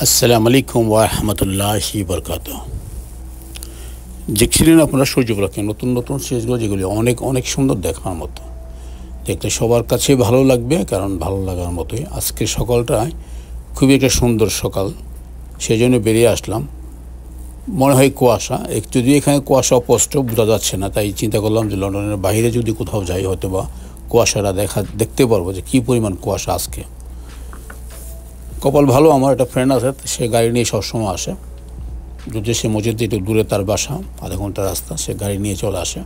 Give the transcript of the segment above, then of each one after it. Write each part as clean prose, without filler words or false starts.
আসসালামু আলাইকুম ওয়া রাহমাতুল্লাহি ওয়া বারাকাতুহু। দেখছিলেন আপনারা সূর্যগুলোকে, নতুন নতুন সিরিজগুলো যেগুলি অনেক অনেক সুন্দর দেখার মতো, দেখতে সবার কাছে ভালো লাগবে, কারণ ভালো লাগার মতোই। আজকের সকালটায় খুবই একটা সুন্দর সকাল, সেই জন্য বেরিয়ে আসলাম। মনে হয় কুয়াশা, যদিও এখানে কুয়াশা স্পষ্ট বোঝা যাচ্ছে না, তাই চিন্তা করলাম যে লন্ডনের বাইরে যদি কোথাও যাই হয়তো বা কুয়াশাটা দেখতে পারবো যে কী পরিমাণ কুয়াশা আজকে। কপাল ভালো, আমার একটা ফ্রেন্ড আছে, সে গাড়ি নিয়ে সবসময় আসে। যদি সে মসজিদ একটু দূরে তার বাসা, আধা ঘন্টা রাস্তা, সে গাড়ি নিয়ে চলে আসে।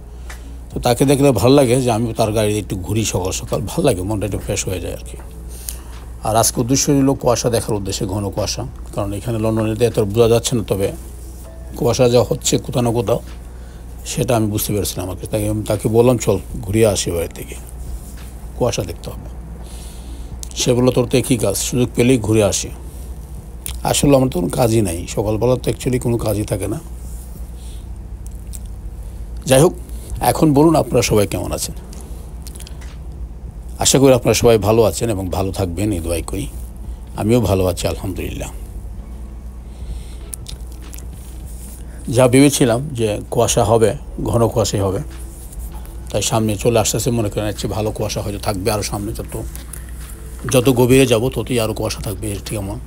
তো তাকে দেখলে ভালো লাগে যে আমি তার গাড়ি একটু ঘুরি সকাল সকাল, ভালো লাগে, মনটা একটু ফ্রেশ হয়ে যায় আর কি। আর আজকে উদ্দেশ্য হল কুয়াশা দেখার উদ্দেশ্যে, ঘন কুয়াশা, কারণ এখানে লন্ডনেতে এত বোঝা যাচ্ছে না, তবে কুয়াশা যা হচ্ছে কোথাও না কোথাও, সেটা আমি বুঝতে পেরেছিলাম। আমাকে তাকে বললাম চল ঘুরিয়ে আসি বাড়ি থেকে, কুয়াশা দেখতে হবে। সে বললো তোর তো কী কাজ, সুযোগ পেলেই ঘুরে আসি। আসলে আমার তো কোনো কাজই নাই, সকালবেলা তো অ্যাকচুয়ালি কোনো কাজই থাকে না। যাই হোক, এখন বলুন আপনারা সবাই কেমন আছেন। আশা করি আপনারা সবাই ভালো আছেন এবং ভালো থাকবেন, এই দোয়াই করি। আমিও ভালো আছি আলহামদুলিল্লাহ। যা ভেবেছিলাম যে কুয়াশা হবে, ঘন কুয়াশাই হবে, তাই সামনে চলে আসতেছে, মনে করেন হচ্ছে ভালো কুয়াশা হয়তো থাকবে আরও সামনে। যত গভীরে যাব ততই আরও কুয়াশা থাকবে, ঠিক এমন।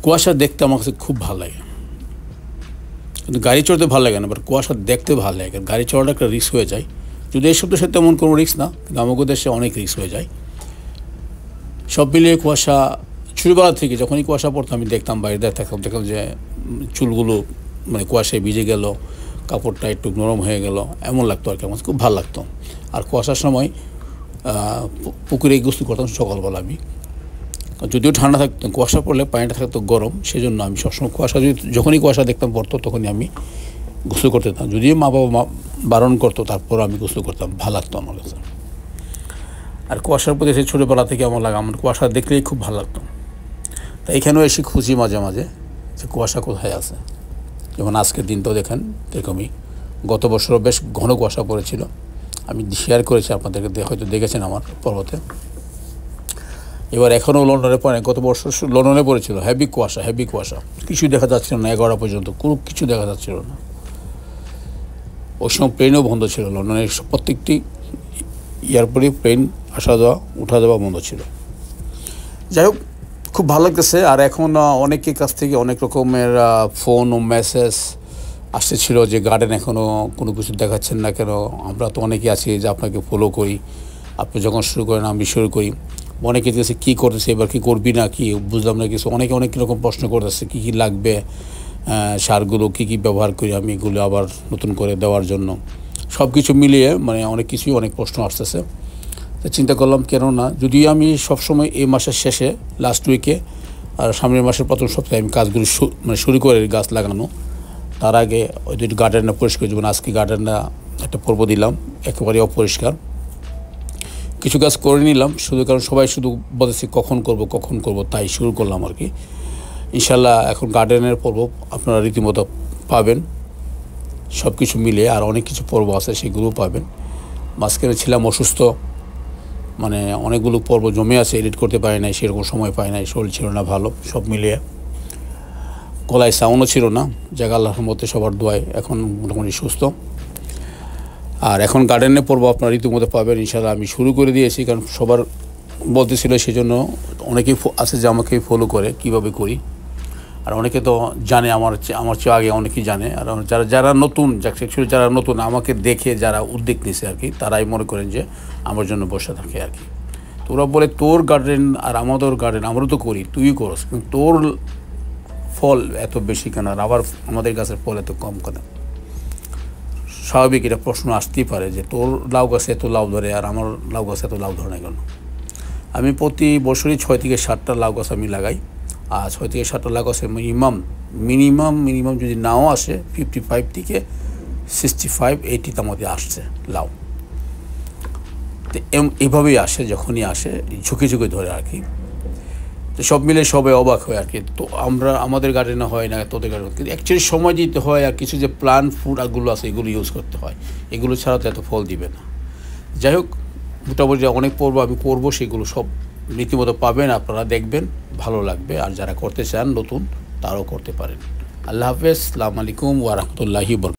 কুয়াশা দেখতে আমার কাছে খুব ভালো লাগে, কিন্তু গাড়ি চড়তে ভালো লাগে না, বাট কুয়াশা দেখতে ভালো লাগে। গাড়ি চড়াটা একটা রিস্ক হয়ে যায়, যদি এই সব দেশে তেমন কোনো রিস্ক না, কিন্তু আমাদের দেশে অনেক রিস্ক হয়ে যায়। সব মিলিয়ে কুয়াশা, ছোটোবেলা থেকে যখনই কুয়াশা পড়তো আমি দেখতাম, বাইরে দেখতাম যে চুলগুলো মানে কুয়াশায় ভিজে গেল, কাপড়টা একটু নরম হয়ে গেল, এমন লাগতো আর কি। আমার খুব ভালো লাগতো। আর কুয়াশার সময় পুকুরে গোসল করতাম সকালবেলা আমি, যদিও ঠান্ডা থাকতো, কুয়াশা পড়লে পানিটা থাকতো গরম, সেই জন্য আমি সবসময় যখনই কুয়াশা দেখতাম পড়তো তখনই আমি গোসল করতে যেতাম। যদিও মা বাবা বারণ করতো, তারপর আমি গোসল করতাম, ভালো লাগতো আমার কাছে। আর কুয়াশার প্রতি সেই ছোটোবেলা থেকে আমার কুয়াশা দেখলেই খুব ভালো লাগতো। তাই এখানেও এসে খুঁজি মাঝে মাঝে যে কুয়াশা কোথায় আছে। যেমন আজকের দিনটাও দেখেন এরকমই, গত বছরও বেশ ঘন কুয়াশা পড়েছিল, আমি শেয়ার করেছি আপনাদেরকে, হয়তো দেখেছেন আমার পর্বতে। এবার এখনও লন্ডনে পড়ে, গত বছর লন্ডনে পড়েছিল হেভি কুয়াশা, কিছুই দেখা যাচ্ছিল না, 11টা পর্যন্ত কোনো কিছু দেখা যাচ্ছিল না। ওই সময় প্লেনও বন্ধ ছিল, লন্ডনের প্রত্যেকটি এয়ারপোর্টে প্লেন আসা যাওয়া উঠা যাওয়া বন্ধ ছিল। যাই হোক, খুব ভালো লাগতেছে। আর এখন অনেকের কাছ থেকে অনেক রকমের ফোন ও মেসেজ আসতেছিল যে গার্ডেন এখনও কোনো কিছু দেখাচ্ছেন না কেন। আমরা তো অনেকেই আছি যে আপনাকে ফলো করি, আপনি যখন শুরু করেন আমি শুরু করি। অনেকে কাছে কী করতেছে, এবার কী করবি না, কি বুঝলাম না কিছু। অনেকে অনেক রকম প্রশ্ন করতেছে, কী কী লাগবে, সারগুলো কী কী ব্যবহার করি আমি, এগুলো আবার নতুন করে দেওয়ার জন্য। সব কিছু মিলিয়ে মানে অনেক কিছুই, অনেক প্রশ্ন আসতেছে। তো চিন্তা করলাম কেন না, যদিও আমি সবসময় এই মাসের শেষে লাস্ট উইকে আর সামনের মাসের প্রথম সপ্তাহে আমি কাজগুলো শুরু করে গাছ লাগানো। তার আগে ওই দুটো গার্ডেনটা পরিষ্কার, যেমন আজকে গার্ডেনটা একটা পর্ব দিলাম, একেবারে অপরিষ্কার। কিছু কাজ করে নিলাম শুধু, কারণ সবাই শুধু বলেছে কখন করব, তাই শুরু করলাম আর কি। ইনশাল্লাহ এখন গার্ডেনের পর্ব আপনারা রীতিমতো পাবেন, সব কিছু মিলে। আর অনেক কিছু পর্ব আছে, সেগুলোও পাবেন। মাঝখানে ছিলাম অসুস্থ, মানে অনেকগুলো পর্ব জমে আছে, এডিট করতে পারি নাই, সেরকম সময় পাই নাই, শরীর ছিল না ভালো, সব মিলিয়ে গলায় সাউন্ডও ছিল না। জায়গা আল্লাহর মধ্যে সবার দোয়ায় এখন মোটামুটি সুস্থ। আর এখন গার্ডেনে পড়বো আপনারা রীতিমতো পাবেন ইনশাআল্লাহ। আমি শুরু করে দিয়েছি, কারণ সবার বলতেছিল, সেই জন্য অনেকেই আছে যে আমাকে ফলো করে কীভাবে করি। আর অনেকে তো জানে, আমার চেয়ে আগে অনেকেই জানে। আর যারা নতুন, অ্যাকচুয়ালি যারা নতুন আমাকে দেখে যারা উদ্যোগ নিছে আর কি, তারাই মনে করেন যে আমার জন্য বসে থাকে আর কি। তো ওরা বলে তোর গার্ডেন আর আমাদের গার্ডেন, আমরাও তো করি, তুই করস, কিন্তু তোর ফল এত বেশি কেন, আর আবার আমাদের গাছের ফল এত কম কেন। স্বাভাবিক এটা প্রশ্ন আসতেই পারে যে তোর লাউ গাছে এত লাউ ধরে আর আমার লাউ গাছে এত লাউ ধরে না কেন। আমি প্রতি বছরই 6 থেকে 7টা লাউ গাছ আমি লাগাই। আর 6 থেকে 7টা লাউ গাছে মিনিমাম যদি নাও আসে 55 থেকে 65-80 তার মধ্যে আসছে লাউ। তো এভাবেই আসে, যখনই আসে ঝুঁকে ধরে আর কি। তো সব মিলে সবাই অবাক হয় আর কি। তো আমাদের গার্ডেনে হয় না, তোদের গার্ডেন, কিন্তু অ্যাকচুয়ালি সময় দিতে হয়। আর কিছু যে প্লান্ট ফুড আগুলো আছে এগুলো ইউজ করতে হয়, এগুলো ছাড়া তো এত ফল দিবে না। যাই হোক, মোটামুটি অনেক পর্ব আমি করবো, সেগুলো সব রীতিমতো পাবেন, আপনারা দেখবেন, ভালো লাগবে, আর যারা করতে চান নতুন তারাও করতে পারেন। আল্লাহ হাফেজ, আসসালামু আলাইকুম ওয়া রাহমাতুল্লাহি ওয়া বারাকাতুহু।